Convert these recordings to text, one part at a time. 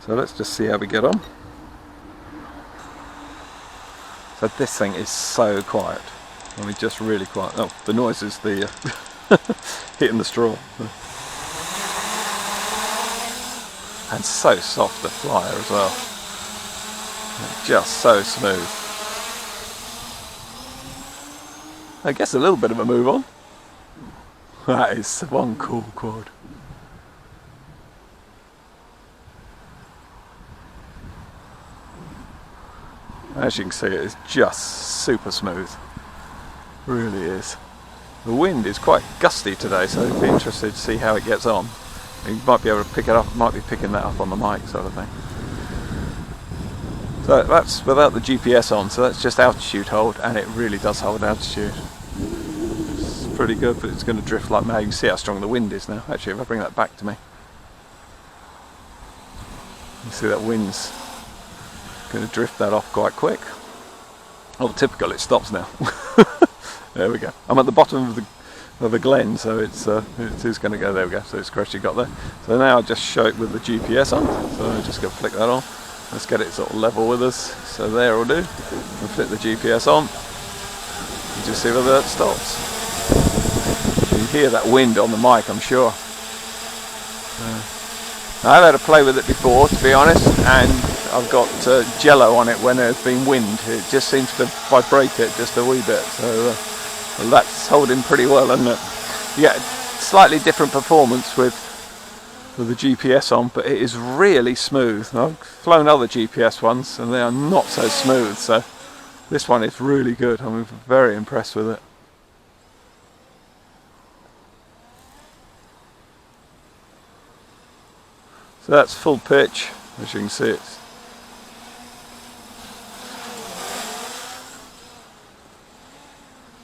So let's just see how we get on. So this thing is so quiet. I mean, just really quiet. Oh, the noise is the hitting the straw. And so soft, the flyer as well. Just so smooth. I guess a little bit of a move on. That is one cool quad. As you can see, it is just super smooth. Really is. The wind is quite gusty today, so I'd be interested to see how it gets on. You might be able to pick it up, might be picking that up on the mic sort of thing. So that's without the GPS on, so that's just altitude hold, and it really does hold altitude. It's pretty good, but it's going to drift like mad. You can see how strong the wind is now. Actually, if I bring that back to me, you see that wind's going to drift that off quite quick. Oh, typical, it stops now. There we go. I'm at the bottom of the glen, so it is going to go. There we go. So it's actually got there. So now I'll just show it with the GPS on. So I'm just going to flick that on. Let's get it sort of level with us. So there will do. We'll flick the GPS on. You just see whether it stops. You hear that wind on the mic, I'm sure. I've had to play with it before, to be honest, and I've got jello on it when there's been wind. It just seems to vibrate it just a wee bit. So well, that's holding pretty well, isn't it? Yeah, slightly different performance with the GPS on, but it is really smooth. I've flown other GPS ones and they are not so smooth, so this one is really good. I'm very impressed with it. So that's full pitch, as you can see.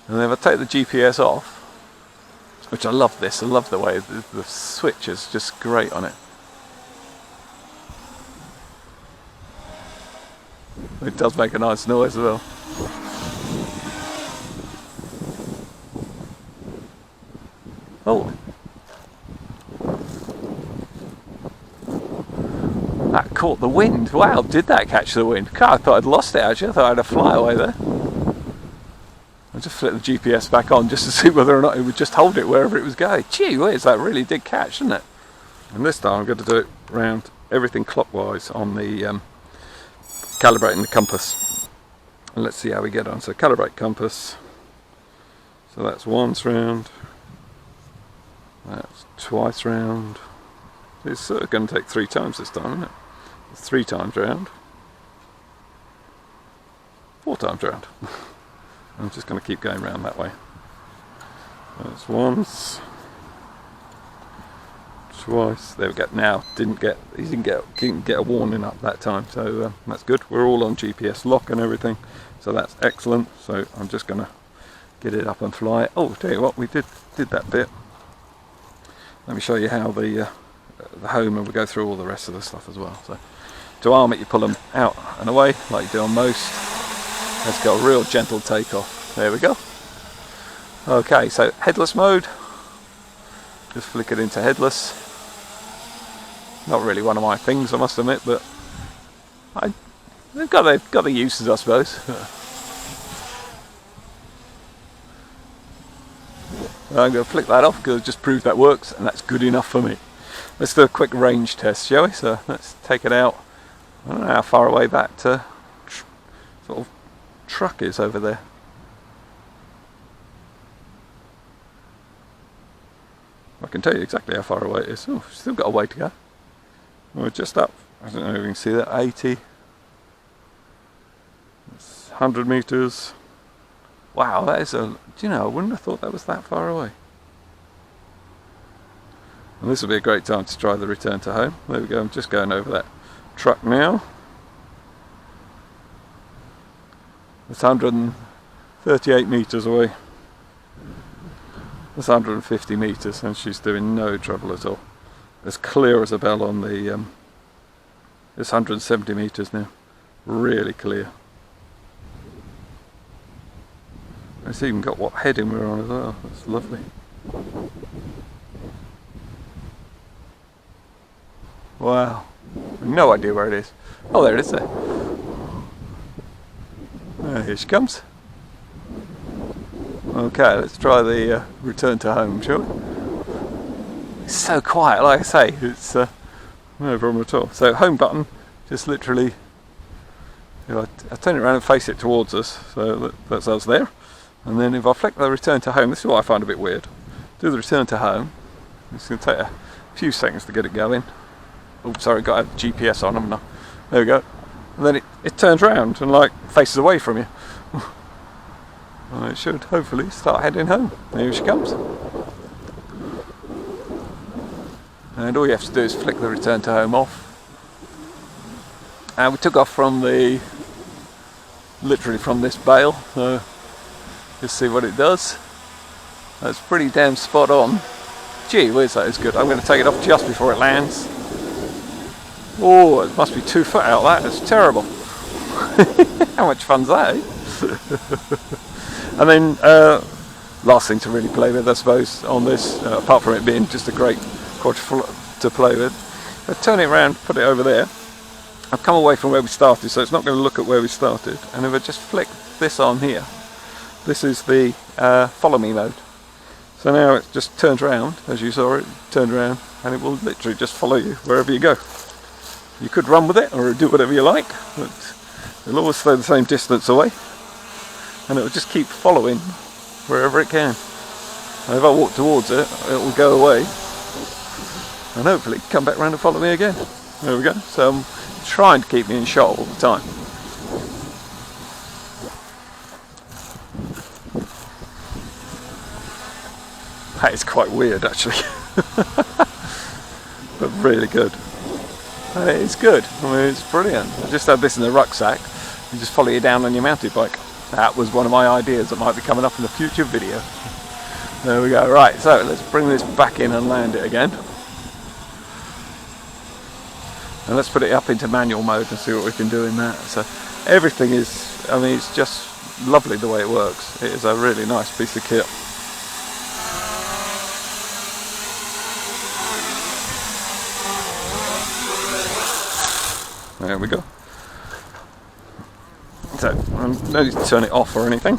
And then if I take the GPS off, which I love this, I love the way the switch is just great on it. It does make a nice noise as well. Oh! That caught the wind. Wow, did that catch the wind? God, I thought I'd lost it actually. I thought I had a flyaway there. I just flipped the GPS back on just to see whether or not it would just hold it wherever it was going. Gee whiz, that really did catch, didn't it? And this time I'm going to do it round everything clockwise on the calibrating the compass. And let's see how we get on. So calibrate compass. So that's once round. That's twice round. It's going to take 3 times this time, isn't it? 3 times round. 4 times round. I'm just going to keep going round that way. That's once, twice. There we go. Now he didn't get a warning up that time, so that's good. We're all on GPS lock and everything, so that's excellent. So I'm just going to get it up and fly. Oh, tell you what, we did that bit. Let me show you how the home, and we'll go through all the rest of the stuff as well. So to arm it, you pull them out and away like you do on most. Let's go a real gentle takeoff. There we go. Okay, so headless mode. Just flick it into headless. Not really one of my things, I must admit, but they've got the uses, I suppose. I'm going to flick that off because it just proved that works, and that's good enough for me. Let's do a quick range test, shall we? So let's take it out. I don't know how far away that sort of truck is over there. I can tell you exactly how far away it is. Oh, still got a way to go. We're just up. I don't know if you can see that. 80. It's 100 meters. Wow, that is a. Do you know? I wouldn't have thought that was that far away. And this will be a great time to try the return to home. There we go. I'm just going over that truck now. It's 138 meters away. That's 150 meters, and she's doing no trouble at all. As clear as a bell on the. It's 170 meters now. Really clear. It's even got what heading we're on as well. That's lovely. Wow. no idea where it is. Oh, there it is there. Here she comes. Okay, let's try the return to home, shall we? It's so quiet, like I say, it's no problem at all. So home button, just literally, I turn it around and face it towards us, so that's us there. And then if I flick the return to home, this is what I find a bit weird. Do the return to home. It's going to take a few seconds to get it going. Oh, sorry, got a GPS on, haven't I? There we go. And then it turns around and like faces away from you. And it should hopefully start heading home. Here she comes. And all you have to do is flick the return to home off. And we took off from literally from this bale, so just see what it does. That's pretty damn spot on. Gee whiz, that is good. I'm going to take it off just before it lands. Oh, it must be 2 foot out that. It's terrible. How much fun's that, eh? And then last thing to really play with, I suppose, on this, apart from it being just a great quadriflot to play with, I turn it around, put it over there. I've come away from where we started, so it's not going to look at where we started. And if I just flick this on here, this is the follow me mode. So now it just turns around, as you saw it, turned around, and it will literally just follow you wherever you go. You could run with it or do whatever you like, but it'll always stay the same distance away, and it will just keep following wherever it can. And if I walk towards it, it will go away, and hopefully come back round and follow me again. There we go. So I'm trying to keep me in shot all the time. That is quite weird actually, but really good. And it is good. I mean, it's brilliant. I just had this in the rucksack. You just follow you down on your mountain bike. That was one of my ideas that might be coming up in a future video. There we go. Right, so let's bring this back in and land it again. And let's put it up into manual mode and see what we can do in that. So everything is, I mean, it's just lovely the way it works. It is a really nice piece of kit. There we go. So, no need to turn it off or anything.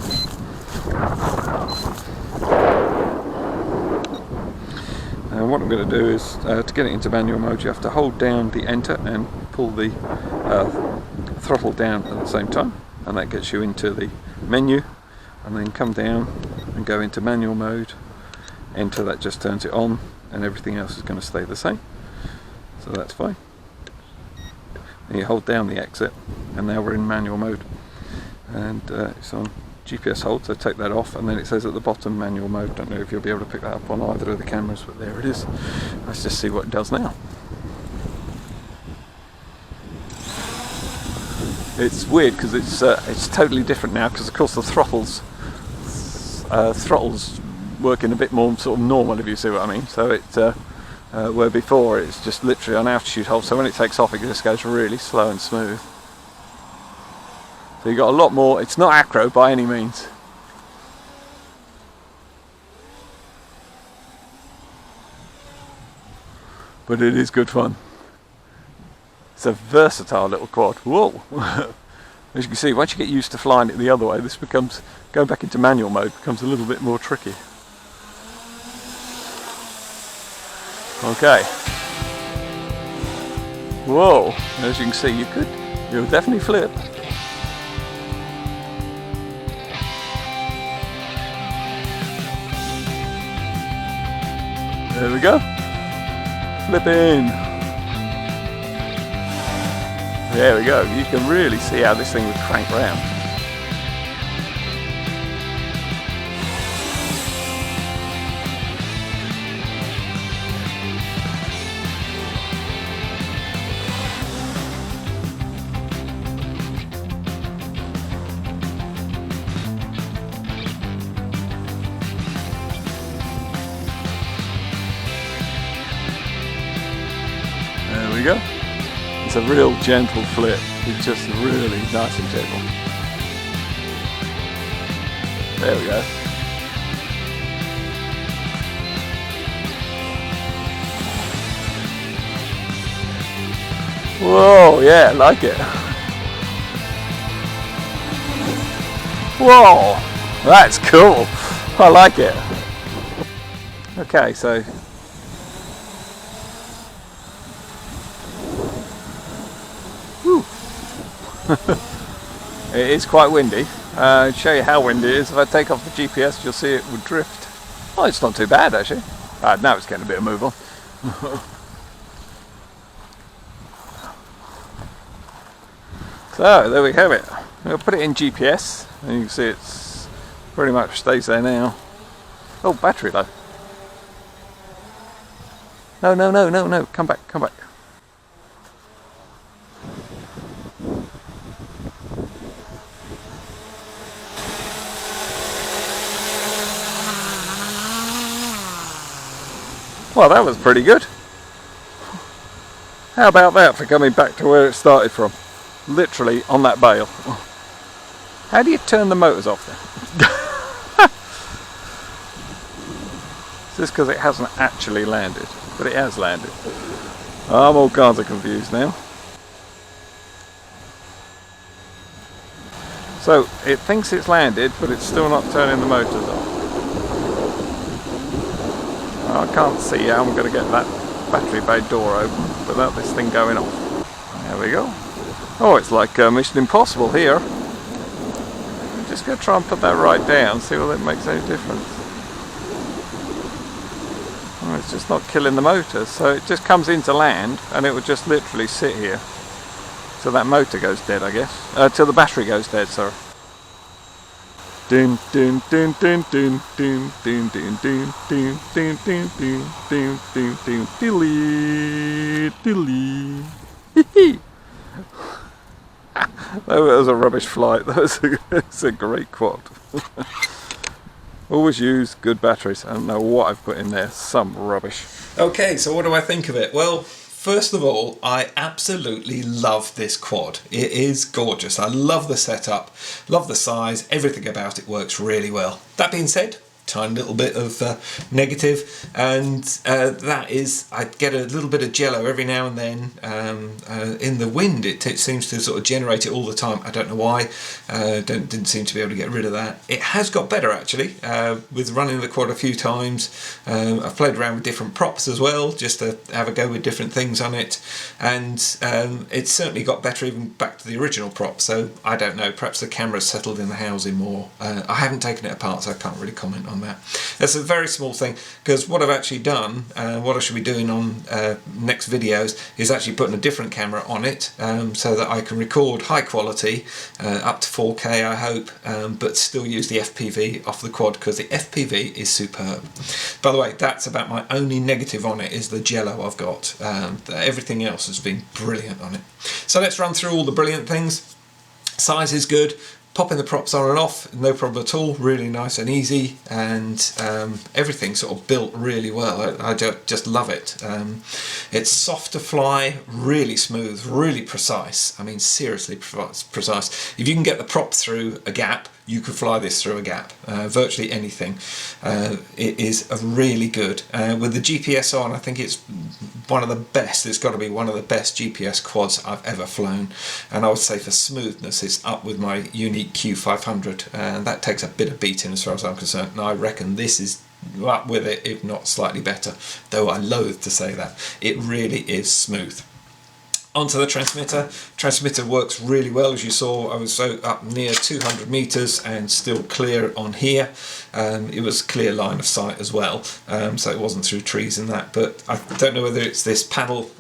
And what I'm going to do is, to get it into manual mode, you have to hold down the enter and pull the throttle down at the same time. And that gets you into the menu. And then come down and go into manual mode. Enter, that just turns it on. And everything else is going to stay the same. So that's fine. And you hold down the exit, and now we're in manual mode, and it's on GPS hold, so take that off, and then it says at the bottom manual mode. Don't know if you'll be able to pick that up on either of the cameras, but there it is. Let's just see what it does now. It's weird because it's totally different now, because of course the throttles working a bit more sort of normal, if you see what I mean. So it where before it's just literally on altitude hold, so when it takes off it just goes really slow and smooth. So you've got a lot more. It's not acro by any means. But it is good fun. It's a versatile little quad. Whoa! As you can see, once you get used to flying it the other way, this becomes, going back into manual mode becomes a little bit more tricky. Okay. Whoa! As you can see, you'll definitely flip. There we go. Flipping. There we go. You can really see how this thing would crank round. There we go. It's a real gentle flip. It's just really nice and gentle. There we go. Whoa, yeah, I like it. Whoa, that's cool. I like it. Okay, so it is quite windy. To show you how windy it is, if I take off the GPS, you'll see it would drift. Oh, it's not too bad actually. Now it's getting a bit of move on. So there we have it. We'll put it in GPS, and you can see it's pretty much stays there now. Oh, battery low. No, no, no, no, no. Come back, come back. Well, that was pretty good. How about that for coming back to where it started from? Literally on that bale. How do you turn the motors off then? It's just because it hasn't actually landed, but it has landed. I'm all kinds of confused now. So it thinks it's landed, but it's still not turning the motors off. I can't see how I'm going to get that battery bay door open without this thing going off. There we go. Oh, it's like Mission Impossible here. I'm just going to try and put that right down, see whether it makes any difference. Oh, it's just not killing the motor, so it just comes into land and it will just literally sit here till that motor goes dead, I guess. Till the battery goes dead, sorry. Ding ding ding ding ding ding ding ding ding ding ding ding ding ding ding ding delete delete. That was a rubbish flight. That's a great quad. Always use good batteries. I don't know what I've put in there. Some rubbish. Okay, so what do I think of it? Well, first of all, I absolutely love this quad. It is gorgeous. I love the setup, love the size, everything about it works really well. That being said, tiny little bit of negative, and that is I get a little bit of jello every now and then in the wind. It seems to sort of generate it all the time. I don't know why. Didn't seem to be able to get rid of that. It has got better actually with running the quad a few times. I've played around with different props as well, just to have a go with different things on it, and it's certainly got better even back to the original prop. So I don't know, perhaps the camera's settled in the housing more. I haven't taken it apart, so I can't really comment on that. That's a very small thing, because what I've actually done, what I should be doing on next videos, is actually putting a different camera on it so that I can record high quality up to 4K I hope, but still use the FPV off the quad, because the FPV is superb. By the way, that's about my only negative on it, is the jello I've got. Everything else has been brilliant on it. So let's run through all the brilliant things. Size is good. Popping the props on and off, no problem at all, really nice and easy, and everything sort of built really well. I just love it. It's soft to fly, really smooth, really precise. I mean, seriously precise. If you can get the prop through a gap, you could fly this through a gap, virtually anything. It is a really good. With the GPS on, I think it's one of the best. It's got to be one of the best GPS quads I've ever flown, and I would say for smoothness it's up with my unique Q500, and that takes a bit of beating as far as I'm concerned, and I reckon this is up with it, if not slightly better, though I loathe to say that. It really is smooth. Onto the transmitter. Transmitter works really well, as you saw. I was so up near 200 meters and still clear on here. It was clear line of sight as well, so it wasn't through trees and that. But I don't know whether it's this paddle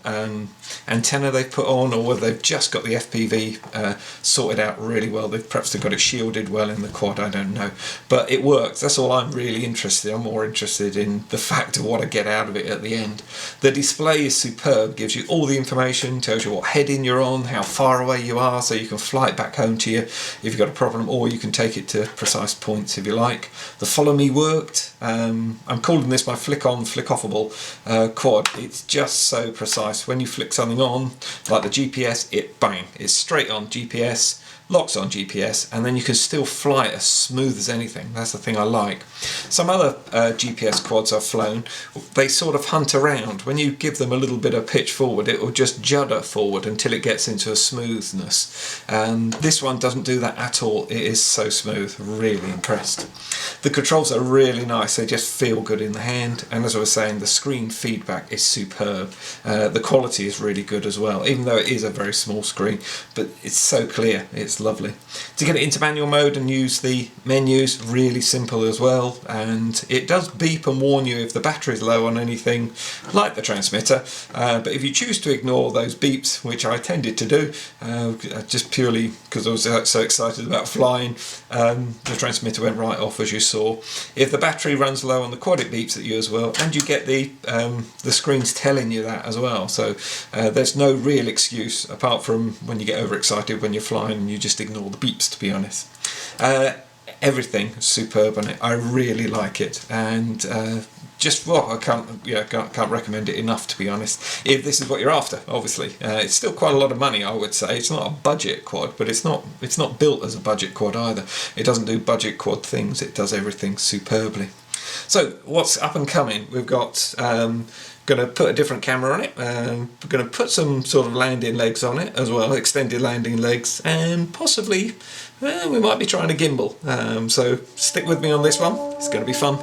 antenna they've put on, or whether they've just got the FPV sorted out really well. Perhaps they've got it shielded well in the quad, I don't know. But it works. That's all I'm really interested in. I'm more interested in the fact of what I get out of it at the end. The display is superb, gives you all the information, tells you what heading you're on, how far away you are, so you can fly it back home to you if you've got a problem, or you can take it to precise points if you like. The follow me worked. I'm calling this my flick on, flick offable quad. It's just so precise. When you flick something on, like the GPS, it bang, it's straight on GPS. locks on GPS, and then you can still fly it as smooth as anything. That's the thing I like. Some other GPS quads I've flown, they sort of hunt around. When you give them a little bit of pitch forward, it will just judder forward until it gets into a smoothness. And this one doesn't do that at all. It is so smooth. Really impressed. The controls are really nice. They just feel good in the hand, and as I was saying, the screen feedback is superb. The quality is really good as well, even though it is a very small screen, but it's so clear. It's lovely. To get it into manual mode and use the menus, really simple as well, and it does beep and warn you if the battery's low on anything like the transmitter, but if you choose to ignore those beeps, which I tended to do, just purely because I was so excited about flying, the transmitter went right off, as you saw. If the battery runs low on the quad, it beeps at you as well, and you get the screens telling you that as well. So there's no real excuse apart from when you get overexcited when you're flying and you just ignore the beeps, to be honest. Everything is superb on it. I really like it, and just I can't recommend it enough, to be honest. If this is what you're after, obviously, it's still quite a lot of money, I would say. It's not a budget quad, but it's not built as a budget quad either. It doesn't do budget quad things. It does everything superbly. So what's up and coming? We've got going to put a different camera on it. We're going to put some sort of landing legs on it as well, extended landing legs, and possibly we might be trying a gimbal. So stick with me on this one. It's going to be fun.